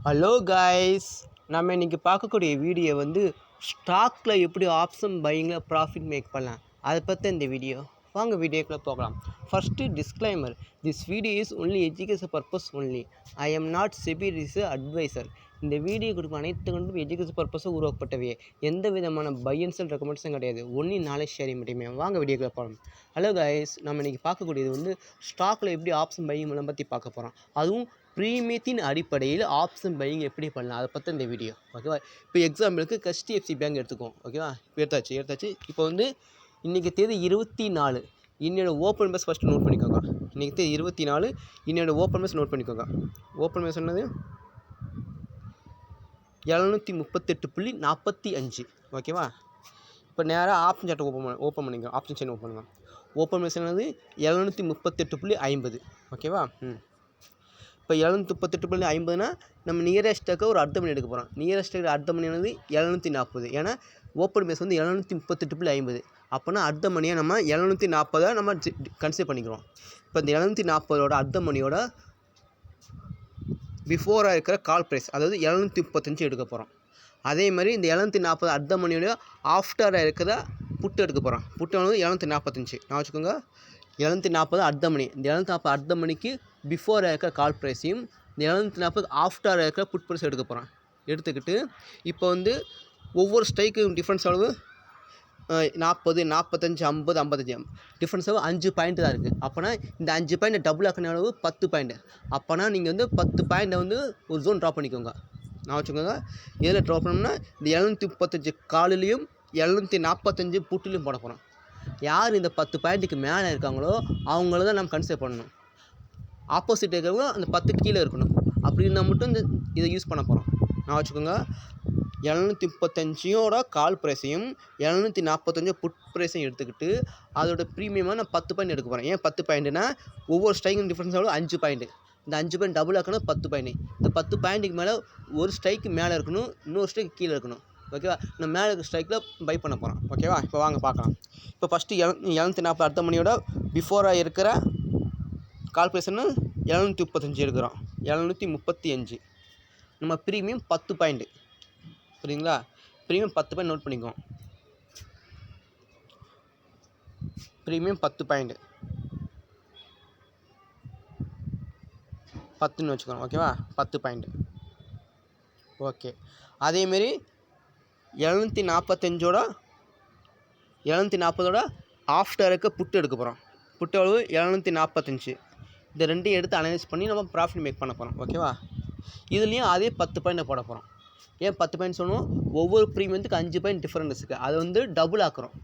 Hello guys, நம்ம இன்றைக்கி பார்க்கக்கூடிய வீடியோ வந்து ஸ்டாக்கில் எப்படி ஆப்ஷன் பையிங்கில் ப்ராஃபிட் மேக் பண்ணலாம் அதை பற்றி இந்த வீடியோ. வாங்க வீடியோக்குள்ளே போகலாம். First disclaimer, this video is only education purpose only. I am not SEBI advisor. இந்த வீடியோ கொடுக்கும் அனைத்து கொண்டும் எஜுகேஷன் பர்பஸை உருவாக்கப்பட்டவே, எந்த விதமான பை அண்ட் செல் ரெக்கமெண்டேஷன் கிடையாது, ஒன்லி நாலேஜ் ஷேரிங் மட்டுமே. வாங்க வீடியோக்குள்ளே போகலாம். ஹலோ கைஸ், நம்ம இன்றைக்கி பார்க்கக்கூடியது வந்து ஸ்டாக்கில் எப்படி ஆப்ஷன் பையிங் மூலம் பற்றி பார்க்க போகிறோம். அதுவும் ப்ரீமியத்தின் அடிப்படையில் ஆப்ஷன் பையிங் எப்படி பண்ணலாம் அதை பற்றி இந்த வீடியோ. ஓகேவா? இப்போ எக்ஸாம்பிளுக்கு HDFC பேங்க் எடுத்துக்குவோம். ஓகேவா? இப்போ எடுத்தாச்சு. இப்போ வந்து இன்றைக்கி தேதி 24. இன்னோட ஓப்பன் பேஸ் ஃபஸ்ட்டு நோட் பண்ணிக்கோங்க. இன்றைக்கி தேதி 24. இன்னோட ஓப்பன் பேஸ் நோட் பண்ணிக்கோங்க. ஓப்பன் பேஸ் சொன்னது 738.45. ஓகேவா? இப்போ நேராக ஆப்ஷன் சார்ட்டை ஓப்பன் பண்ணிக்கோங்க. ஆப்ஷன் செயின் ஓப்பன் பண்ணுங்க. ஓப்பன் பேஸ் என்னது 738.50. ஓகேவா? இப்போ 738.50னா நம்ம நியரஸ்ட்டாக ஒரு அர்த்தம் பண்ணி எடுக்க போகிறோம். நியரஸ்ட்டாக அர்த்தம் மணி என்னது 740. ஏன்னா ஓப்பன் பேஸ் வந்து 738.50. அப்போனா அர்த்த மணியை நம்ம 740 நம்ம கன்சிடர் பண்ணிக்கிறோம். இப்போ இந்த 740 அர்த்த மணியோட பிஃபோராக இருக்கிற கால் ப்ரைஸ், அதாவது 735 எடுக்க போகிறோம். அதே மாதிரி இந்த 740 அர்த்த மணியோட ஆஃப்டராக இருக்கிற புட்டு எடுக்க போகிறோம். புட்டு வந்து 745. நான் வச்சுக்கோங்க, 740 அர்த்த மணி. இந்த 740 அர்த்த மணிக்கு பிஃபோராக இருக்கிற கால் ப்ரைஸையும் இந்த 740 ஆஃப்டராக இருக்கிற புட் ப்ரைஸ் எடுக்க போகிறோம். எடுத்துக்கிட்டு இப்போ வந்து ஒவ்வொரு ஸ்ட்ரைக்கும் டிஃப்ரென்ஸ் அளவு 40, 45, 50, 55 டிஃப்ரென்ஸ் அளவு 5 பாயிண்ட் தான் இருக்குது. அப்போனா இந்த 5 பாயிண்ட் டபுள் ஆக்கின அளவு 10 பாயிண்ட். அப்போனா நீங்கள் வந்து 10 பாயிண்ட்டை வந்து ஒரு ஜோன் ட்ராப் பண்ணிக்கோங்க. நான் வச்சுக்கோங்க, இதில் ட்ராப் பண்ணோம்னா இந்த 735 காலிலையும் 745 புட்டிலையும் போட போகிறோம். யார் இந்த 10 பாயிண்ட்டுக்கு மேலே இருக்காங்களோ அவங்கள தான் நம்ம கன்சிடர் பண்ணணும். ஆப்போசிட் இருக்கிறவங்க அந்த 10 கீழே இருக்கணும். அப்படி இருந்தால் மட்டும் இந்த இதை யூஸ் பண்ண போகிறோம். நான் வச்சுக்கோங்க, 735 கால் ப்ரைஸையும் 745 புட் ப்ரைஸையும் எடுத்துக்கிட்டு அதோட ப்ரீமியமாக நான் 10 பாயிண்ட் எடுக்க போகிறேன். ஏன் 10 பாயிண்ட்டுனா ஒவ்வொரு ஸ்ட்ரைக்கும் டிஃப்ரென்ஸ் ஆகும் 5 பாயிண்ட். இந்த 5 பாயிண்ட் டபுள் ஆக்கணும் 10 பாயிண்ட். இந்த 10 பாயிண்ட்டுக்கு மேலே ஒரு ஸ்ட்ரைக்கு மேலே இருக்கணும், இன்னொரு ஸ்ட்ரைக்கு கீழே இருக்கணும். ஓகேவா? நம்ம மேலே இருக்க ஸ்ட்ரைக்கில் பை பண்ண போகிறோம். ஓகேவா? இப்போ வாங்க பார்க்கலாம். இப்போ ஃபஸ்ட்டு 740 அர்த்த மணியோட பிஃபோராக இருக்கிற கால் ப்ரைஸ்னு 735 எடுக்கிறோம். 735 நம்ம ப்ரீமியம் 10 பாயிண்ட். புரியுங்களா? ப்ரீமியம் 10 பாயிண்ட் நோட் பண்ணிக்குவோம். ப்ரீமியம் 10 பாயிண்ட் 10ன்னு வச்சுக்கோங்க. ஓகேவா? 10 பாயிண்ட். ஓகே. அதேமாரி 740 ஆஃப்டர் இருக்க புட்டு எடுக்க போகிறோம். புட்டு அளவு 745. இந்த ரெண்டையும் எடுத்து அனலைஸ் பண்ணி நம்ம ப்ராஃபிட் மேக் பண்ண போகிறோம். ஓகேவா? இதுலேயும் அதே 10 பாயிண்ட் போட போகிறோம். ஏன் 10 பாயிண்ட் சொன்னோம்? ஒவ்வொரு ப்ரீமியத்துக்கு 5 பாயிண்ட் டிஃப்ரென்ஸ் இருக்குது. அதை வந்து டபுள் ஆக்குறோம்.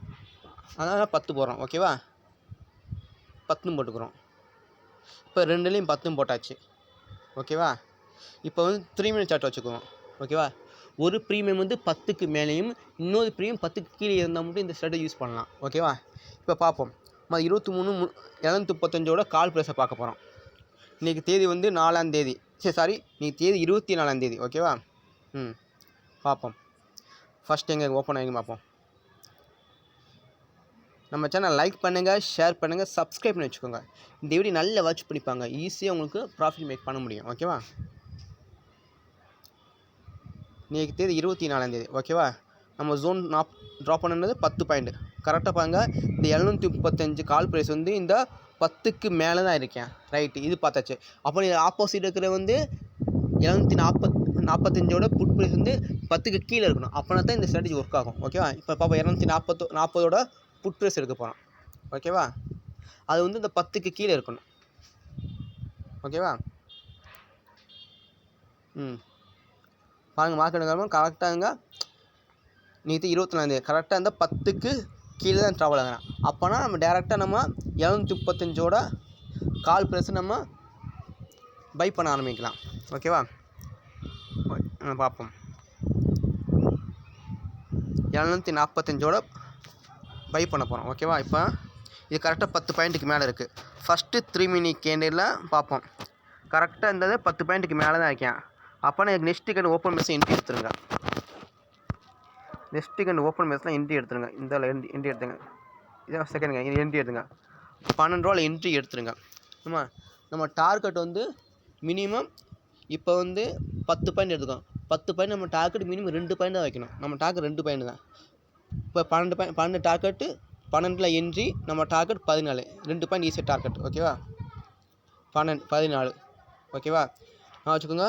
அதனால் 10 போடுறோம். ஓகேவா? 10 போட்டுக்கிறோம். இப்போ ரெண்டுலேயும் 10 போட்டாச்சு. ஓகேவா? இப்போ வந்து 3 மினிட் சார்ட் வச்சுக்குவோம். ஓகேவா? ஒரு ப்ரீமியம் வந்து 10க்கு மேலேயும் இன்னொரு ப்ரீமியம் 10க்கு கீழே இருந்தால் மட்டும் இந்த ஸ்ட்ராட்டஜி யூஸ் பண்ணலாம். ஓகேவா? இப்போ பார்ப்போம். 23 735 கால் ப்ரைஸை பார்க்க போகிறோம். இன்றைக்கி தேதி வந்து 4ஆம் தேதி. இன்றைக்கி தேதி 24ஆம் தேதி. ஓகேவா? பார்ப்போம். ஃபஸ்ட் எங்கே ஓப்பன் ஆகிங்க பார்ப்போம். நம்ம சேனல் லைக் பண்ணுங்கள், ஷேர் பண்ணுங்கள், சப்ஸ்கிரைப் பண்ணி வச்சுக்கோங்க. இந்த வீடியோ நல்லா வாட்ச் பண்ணிப்பாங்க, ஈஸியாக உங்களுக்கு ப்ராஃபிட் மேக் பண்ண முடியும். ஓகேவா? இன்றைக்கி தேதி 24ஆம் தேதி. ஓகேவா? நம்ம ஜோன் ட்ராப் பண்ணது 10 பாயிண்ட். கரெக்டாக பாருங்க, இந்த 735 கால் ப்ரைஸ் வந்து இந்த 10க்கு மேலே தான் இருக்கேன். ரைட்டு, இது பார்த்தாச்சு. அப்போ இது ஆப்போசிட் இருக்கிற வந்து 745 புட் ப்ரைஸ் வந்து 10க்கு கீழே இருக்கணும். அப்போனா தான் இந்த ஸ்ட்ராட்டஜி ஒர்க் ஆகும். ஓகேவா? இப்போ பார்ப்போம். 740 புட் ப்ரைஸ் எடுக்க போகிறோம். ஓகேவா? அது வந்து இந்த 10க்கு கீழே இருக்கணும். ஓகேவா? பாருங்கள், மார்க்கெட் கரெக்டாக நீத்து 24 கரெக்டாக இந்த 10க்கு கீழே தான் ட்ராவல் ஆகிறேன். அப்போனா நம்ம டேரெக்டாக நம்ம 735 கால் ப்ரைஸ் நம்ம பை பண்ண ஆரம்பிக்கலாம். ஓகேவா? பார்ப்போம். 745 பை பண்ண போகிறோம். ஓகேவா? இப்போ இது கரெக்டாக 10 பாயிண்ட்டுக்கு மேலே இருக்குது. ஃபஸ்ட்டு 3 மினிட் கேண்டில் பார்ப்போம். கரெக்டாக இருந்தது 10 பாயிண்ட்டுக்கு மேலே தான் இருக்கேன். அப்போ எனக்கு நெக்ஸ்ட்டு கண்டு ஓப்பன் பேஸ் என்ட்ரி எடுத்துருங்க. நெக்ஸ்ட்டு கண்டு ஓப்பன் பேஸ்லாம் என்ட்ரி எடுத்துருங்க. இந்த என்ட்ரி எடுத்துங்க. இதான் செகண்டுங்க. இது என்ட்ரி எடுத்துங்க. 12 ரூபாயில் என்ட்ரி எடுத்துருங்க. நம்ம டார்கெட் வந்து மினிமம் இப்போ வந்து 10 பாயிண்ட் எடுத்துக்கோம். 10 பாயிண்ட் நம்ம டார்கெட் மினிமம் 2 பாயிண்ட் தான் வைக்கணும். நம்ம டார்கெட் 2 பாயிண்ட் தான். இப்போ 12 டார்கெட்டு 12ல் என்ட்ரி, நம்ம டார்கெட் 14. 2 பாயிண்ட் ஈஸியாக டார்கெட். ஓகேவா? 14 ஓகேவா? வச்சுக்கோங்க.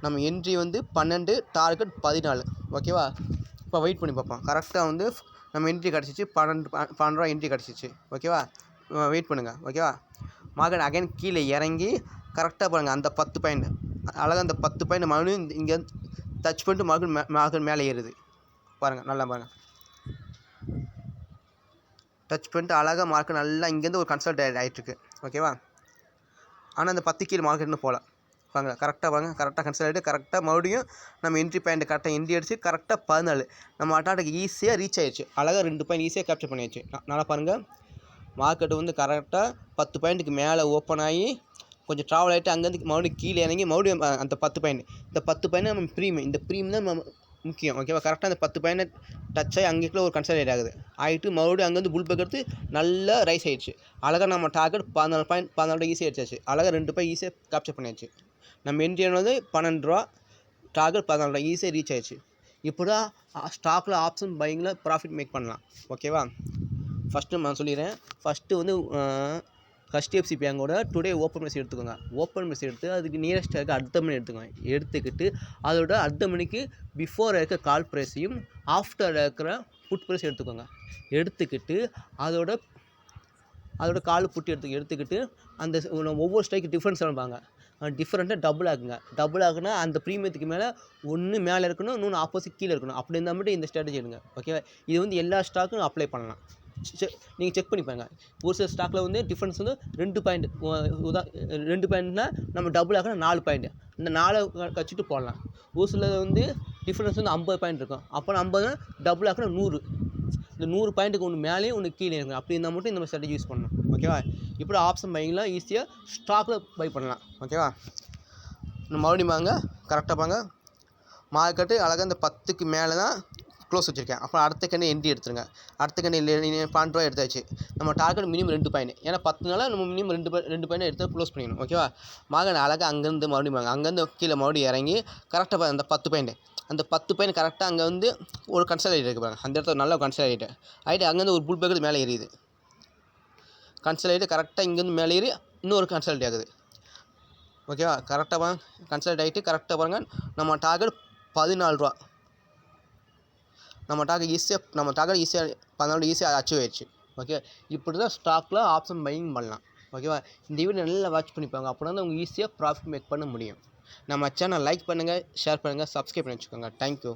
நம்ம என்ட்ரி வந்து 12, டார்கெட் 14. ஓகேவா? இப்போ வெயிட் பண்ணி பார்ப்போம். கரெக்டாக வந்து நம்ம என்ட்ரி கிடச்சிச்சு. 12 என்ட்ரி கிடச்சிச்சு. ஓகேவா? வெயிட் பண்ணுங்கள். ஓகேவா? மார்க்கெட் அகைன் கீழே இறங்கி கரெக்டாக பாருங்கள் அந்த 10 பாயிண்ட் அழகாக அந்த 10 பாயிண்ட் மறுபடியும் இங்கே டச் பண்ணிட்டு மார்க்கெட் மேலே ஏறுது. பாருங்கள், நல்லா பாருங்கள். டச் பண்ணிட்டு அழகாக மார்க்கெட் நல்லா இங்கேருந்து ஒரு கன்சல்ட் ஆகிட்டுருக்கு. ஓகேவா? ஆனால் அந்த 10 கீழே மார்க்கெட் இன்னும் போகல. பாருங்கள், கரெக்டாக பாருங்கள், கரெக்டாக கன்சல்ட் ஆகிட்டு கரெக்டாக மறுபடியும் நம்ம என்ட்ரி பாயிண்ட் கரெக்டாக என்ட்ரி அடிச்சு கரெக்டாக 14 நம்ம அட்டாட்டுக்கு ஈஸியாக ரீச் ஆயிடுச்சு. அழகாக 2 பாயிண்ட் ஈஸியாக கேப்சர் பண்ணியாச்சு. நல்லா பாருங்கள், மார்க்கெட்டு வந்து கரெக்டாக 10 பாயிண்ட்டுக்கு மேலே ஓப்பன் ஆகி கொஞ்சம் ட்ராவல் ஆகிட்டு அங்கேருந்து மறுபடியும் கீழே இறங்கி மறுபடியும் அந்த 10 பாயிண்ட் இந்த 10 பாயிண்ட் நம்ம ப்ரீமியம், இந்த ப்ரீமியம் தான் நம்ம முக்கியம். ஓகேவா? கரெக்டாக அந்த 10 பாயிண்ட் டச் ஆகி அங்கேக்குள்ள ஒரு கன்சல்டேட் ஆகுது. ஆகிட்டு மறுபடியும் அங்கேருந்து புல் பேக் எடுத்து நல்லா ரைஸ் ஆகிடுச்சு. அழகாக நம்ம டார்கெட் 14 ஈஸியாக அடிச்சாச்சு. அழகாக 2 பாயிண்ட் ஈஸியாக கேப்சர் பண்ணியாச்சு. நம்ம என்ட்ரி வந்து 12 ரூபா, டார்கெட் 14 ஈஸியாக ரீச் ஆயிடுச்சு. இப்படி தான் ஸ்டாக்கில் ஆப்ஷன் பையிங்கில் ப்ராஃபிட் மேக் பண்ணலாம். ஓகேவா? ஃபஸ்ட்டு நான் சொல்லிடுறேன். ஃபஸ்ட்டு வந்து HDFC பேங்கோட டுடே ஓப்பன் மெசேஜ் எடுத்துக்கோங்க. ஓப்பன் மெசேஜ் எடுத்து அதுக்கு நியரஸ்ட்டாக இருக்க அடுத்த மணி எடுத்துக்கோங்க. எடுத்துக்கிட்டு அதோட அடுத்த மணிக்கு பிஃபோர் இருக்க கால் ப்ரைஸையும் ஆஃப்டர் இருக்கிற புட் ப்ரைஸ் எடுத்துக்கோங்க. எடுத்துக்கிட்டு அதோட கால் புட்டு எடுத்துக்கிட்டு அந்த ஒவ்வொரு ஸ்ட்ரைக்கு டிஃப்ரென்ஸ் சொல்லுவாங்க. டிஃப்ரெண்ட்டாக டபுள் ஆகுங்க. டபுள் ஆகுனா அந்த ப்ரீமியத்துக்கு மேலே ஒன்று மேலே இருக்கணும், இன்னொன்று ஆப்போசிட் கீழே இருக்கணும். அப்படி இருந்தால் மட்டும் இந்த ஸ்ட்ராட்டஜி எடுங்க. ஓகேவா? இது வந்து எல்லா ஸ்டாக்கும் அப்ளை பண்ணலாம். நீங்கள் செக் பண்ணி பாருங்க. ஒரு சில ஸ்டாக்கில் வந்து டிஃப்ரென்ஸ் வந்து 2 பாயிண்ட். 2 பாயிண்ட்னா நம்ம டபுள் ஆகினா 4 பாயிண்ட். இந்த 4 கழிச்சிட்டு போடலாம். ஒரு சில வந்து டிஃப்ரென்ஸ் வந்து 50 பாயிண்ட் இருக்கும். அப்போ 50 டபுள் ஆகினா 100. இந்த 100 பாயிண்ட்டுக்கு ஒன்று மேலேயும் ஒன்று கீழே இருக்கும். அப்படி இருந்தால் மட்டும் இந்த ஸ்ட்ராட்டஜி யூஸ் பண்ணணும். ஓகேவா? இப்படி ஆப்ஷன் பையிங்லாம் ஈஸியாக ஸ்டாக்கில் பை பண்ணலாம். ஓகேவா? மறுபடியும் வாங்க, கரெக்டாக பாங்க. மார்க்கெட்டு அழகாக இந்த 10க்கு மேலே தான் க்ளோஸ் வச்சுருக்கேன். அப்புறம் அடுத்த கண்ணு என்ட்ரி எடுத்துருங்க. அடுத்த கண்ணு 12 ரூபா எடுத்தாச்சு. நம்ம டார்கெட் மினிமம் 2 பாயிண்ட். ஏன்னா 10 நாளாக நம்ம மினிமம் 2 பாயிண்ட் எடுத்து க்ளோஸ் பண்ணிக்கணும். ஓகேவா? மார்க்கெட் அழகாக அங்கேருந்து மறுபடியும் வாங்க. அங்கேருந்து கீழே மறுபடியும் இறங்கி கரெக்டாக அந்த 10 பாயிண்ட், அந்த 10 பாயிண்ட் கரெக்டாக அங்கே வந்து ஒரு கன்சல்டேட் இருக்குது பாருங்க. அந்த இடத்துல நல்ல கன்சல்டேட் ஆகிட்டு அங்கேருந்து ஒரு புல் பேக் மேலே ஏறியுது. கன்சல்டேட் கரெக்டாக இங்கேருந்து மேலே ஏறி இன்னொரு கன்சல்ட் ஆகுது. ஓகேவா? கரெக்டாக பாருங்க, கன்சல்ட் ஆகிட்டு கரெக்டாக பாருங்கள். நம்ம டார்கெட் 14 ரூபா. நம்ம டார்கெட் ஈஸியாக 14 ஈஸியாக அச்சீவ் ஆயிடுச்சு. ஓகே, இப்படி தான் ஸ்டாக்கில் ஆப்ஷன் பையிங் பண்ணலாம். ஓகேவா? இந்த வீடியோ நல்லா வாட்ச் பண்ணிப்பாங்க. அப்போ தான் உங்களுக்கு ஈஸியாக ப்ராஃபிட் மேக் பண்ண முடியும். நம்ம சேனல் லைக் பண்ணுங்கள், ஷேர் பண்ணுங்கள், சப்ஸ்கிரைப் பண்ணி வச்சுக்கோங்க. தேங்க்யூ.